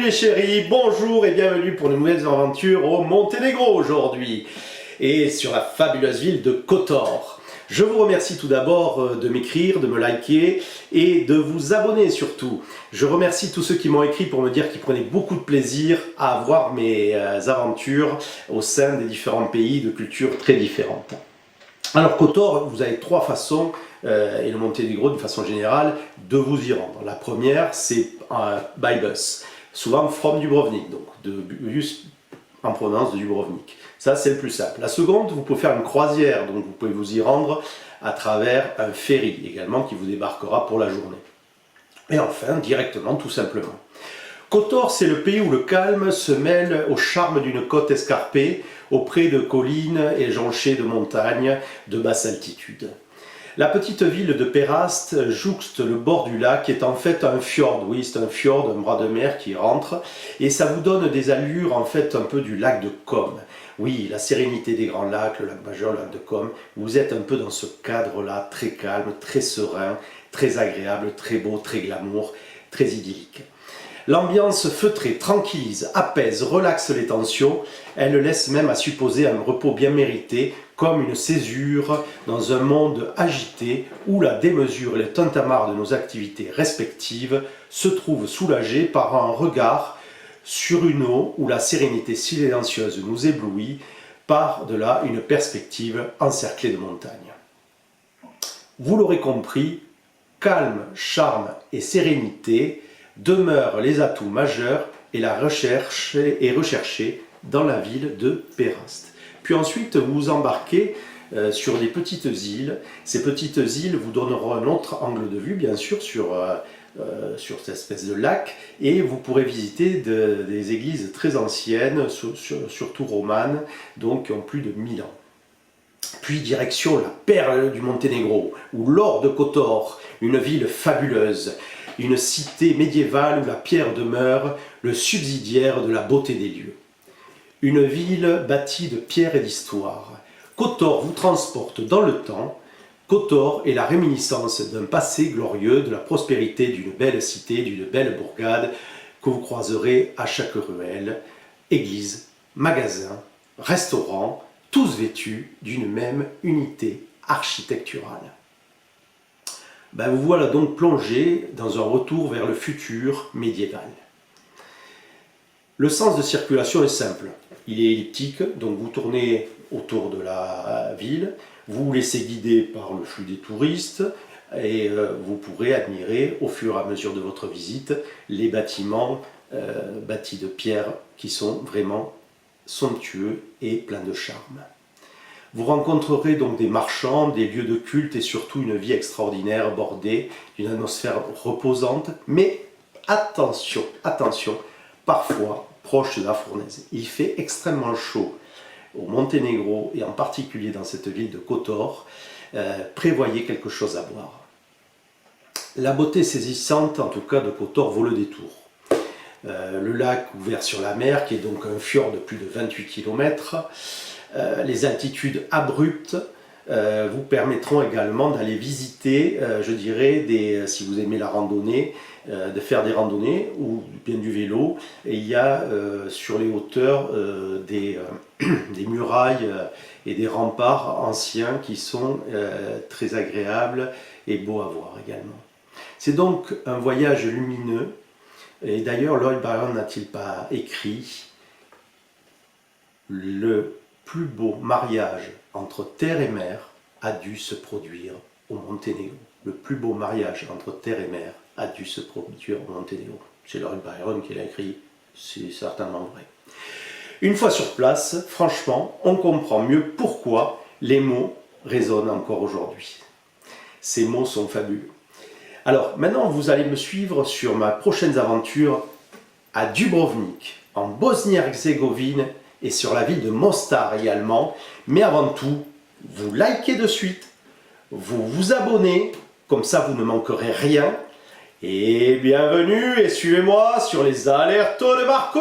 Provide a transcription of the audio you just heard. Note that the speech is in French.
les chéris, bonjour et bienvenue pour de nouvelles aventures au Monténégro aujourd'hui et sur la fabuleuse ville de Kotor. Je vous remercie tout d'abord de m'écrire, de me liker et de vous abonner surtout. Je remercie tous ceux qui m'ont écrit pour me dire qu'ils prenaient beaucoup de plaisir à voir mes aventures au sein des différents pays de cultures très différentes. Alors Kotor, vous avez trois façons, et le Monténégro d'une façon générale, de vous y rendre. La première, c'est by bus, souvent from Dubrovnik, donc de bus en provenance de Dubrovnik. Ça, c'est le plus simple. La seconde, vous pouvez faire une croisière, donc vous pouvez vous y rendre à travers un ferry également qui vous débarquera pour la journée. Et enfin, directement, tout simplement. Kotor, c'est le pays où le calme se mêle au charme d'une côte escarpée, auprès de collines et jonchées de montagnes de basse altitude. La petite ville de Perast jouxte le bord du lac qui est en fait un fjord. Oui, c'est un fjord, un bras de mer qui rentre et ça vous donne des allures en fait un peu du lac de Com. Oui, la sérénité des grands lacs, le lac majeur, le lac de Com, vous êtes un peu dans ce cadre-là, très calme, très serein, très agréable, très beau, très glamour, très idyllique. L'ambiance feutrée tranquillise, apaise, relaxe les tensions, elle laisse même à supposer un repos bien mérité, comme une césure dans un monde agité où la démesure et le tintamarre de nos activités respectives se trouvent soulagés par un regard sur une eau où la sérénité silencieuse nous éblouit, par de là une perspective encerclée de montagnes. Vous l'aurez compris, calme, charme et sérénité demeurent les atouts majeurs et la recherche est recherchée dans la ville de Perast. Puis ensuite vous vous embarquez sur des petites îles. Ces petites îles vous donneront un autre angle de vue bien sûr sur cette espèce de lac et vous pourrez visiter des églises très anciennes, surtout romanes, donc qui ont plus de 1000 ans. Puis direction la perle du Monténégro, ou l'or de Kotor, une ville fabuleuse, une cité médiévale où la pierre demeure le subsidiaire de la beauté des lieux. Une ville bâtie de pierre et d'histoire. Kotor vous transporte dans le temps. Kotor est la réminiscence d'un passé glorieux, de la prospérité d'une belle cité, d'une belle bourgade que vous croiserez à chaque ruelle, église, magasin, restaurant, tous vêtus d'une même unité architecturale. Vous voilà donc plongé dans un retour vers le futur médiéval. Le sens de circulation est simple, il est elliptique, donc vous tournez autour de la ville, vous vous laissez guider par le flux des touristes et vous pourrez admirer au fur et à mesure de votre visite les bâtiments bâtis de pierre qui sont vraiment somptueux et pleins de charme. Vous rencontrerez donc des marchands, des lieux de culte et surtout une vie extraordinaire bordée d'une atmosphère reposante, mais attention, attention, parfois proche de la fournaise. Il fait extrêmement chaud au Monténégro et en particulier dans cette ville de Kotor. Prévoyez quelque chose à boire. La beauté saisissante en tout cas de Kotor vaut le détour. Le lac ouvert sur la mer qui est donc un fjord de plus de 28 km. Les altitudes abruptes vous permettront également d'aller visiter, je dirais, si vous aimez la randonnée, de faire des randonnées ou bien du vélo. Et il y a sur les hauteurs des murailles et des remparts anciens qui sont très agréables et beaux à voir également. C'est donc un voyage lumineux. Et d'ailleurs, Lloyd Byron n'a-t-il pas écrit le plus beau mariage entre terre et mer a dû se produire au Monténégro. Le plus beau mariage entre terre et mer a dû se produire au Monténégro. C'est Lloyd Byron qui l'a écrit, c'est certainement vrai. Une fois sur place, franchement, on comprend mieux pourquoi les mots résonnent encore aujourd'hui. Ces mots sont fabuleux. Alors maintenant, vous allez me suivre sur ma prochaine aventure à Dubrovnik, en Bosnie-Herzégovine, et sur la ville de Mostar également. Mais avant tout, vous likez de suite, vous vous abonnez, comme ça vous ne manquerez rien. Et bienvenue et suivez-moi sur les alertos de Marco.